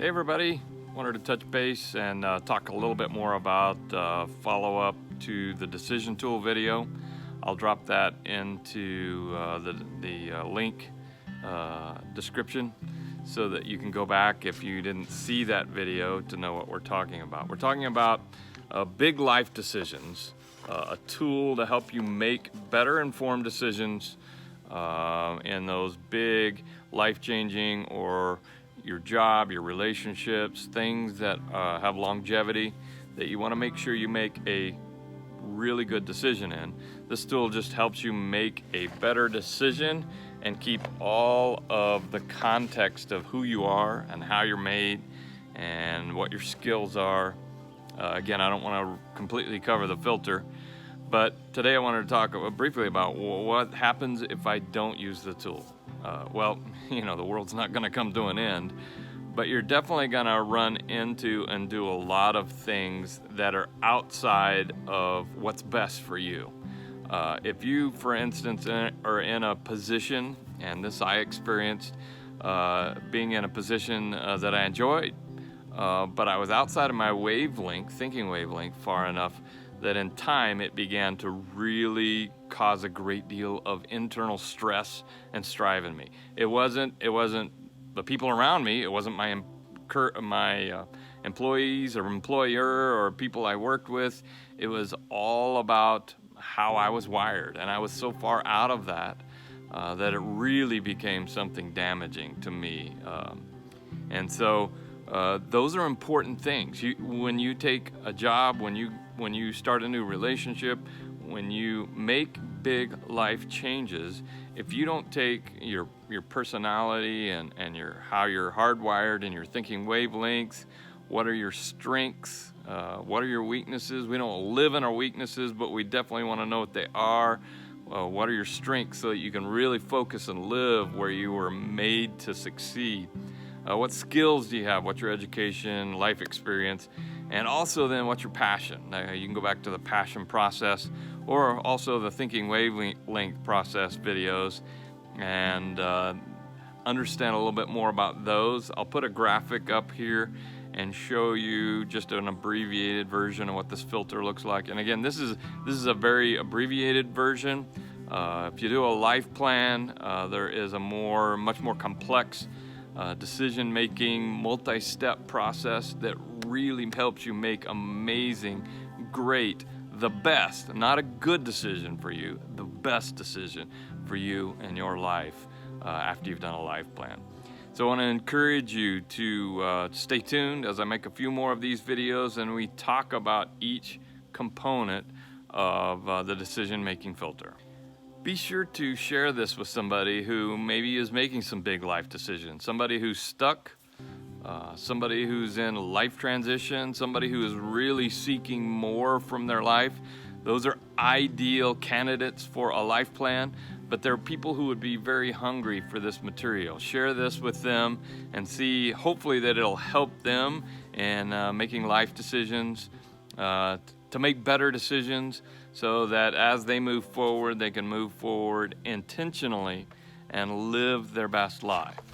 Hey everybody, wanted to touch base and talk a little bit more about follow-up to the decision tool video. I'll drop that into the link description so that you can go back if you didn't see that video to know what we're talking about. We're talking about big life decisions, a tool to help you make better informed decisions in those big life-changing or your job, your relationships, things that have longevity that you want to make sure you make a really good decision in. This tool just helps you make a better decision and keep all of the context of who you are and how you're made and what your skills are. Again, I don't want to completely cover the filter, but today I wanted to talk briefly about what happens if I don't use the tool. Well, the world's not going to come to an end, but you're definitely going to run into and do a lot of things that are outside of what's best for you. If you, for instance, are in a position, and this I experienced, being in a position that I enjoyed, but I was outside of my thinking wavelength far enough that in time it began to really cause a great deal of internal stress and strive in me. It wasn't the people around me. It wasn't my employees or employer or people I worked with. It was all about how I was wired, and I was so far out of that that it really became something damaging to me. And so those are important things. When you take a job, when you start a new relationship, when you make big life changes, if you don't take your personality and how you're hardwired and your thinking wavelengths, what are your strengths, what are your weaknesses? We don't live in our weaknesses, but we definitely want to know what they are. What are your strengths so that you can really focus and live where you were made to succeed? What skills do you have? What's your education, life experience? And also then what's your passion? You can go back to the passion process or also the thinking wavelength process videos and understand a little bit more about those. I'll put a graphic up here and show you just an abbreviated version of what this filter looks like. And again, this is a very abbreviated version. If you do a life plan, there is a much more complex decision-making, multi-step process that really helps you make amazing, great, the best, not a good decision for you, the best decision for you and your life after you've done a life plan. So I want to encourage you to stay tuned as I make a few more of these videos and we talk about each component of the decision-making filter. Be sure to share this with somebody who maybe is making some big life decisions, somebody who's stuck, somebody who's in life transition, somebody who is really seeking more from their life. Those are ideal candidates for a life plan, but there are people who would be very hungry for this material. Share this with them and see, hopefully, that it'll help them in making life decisions, to make better decisions so that as they move forward, they can move forward intentionally and live their best life.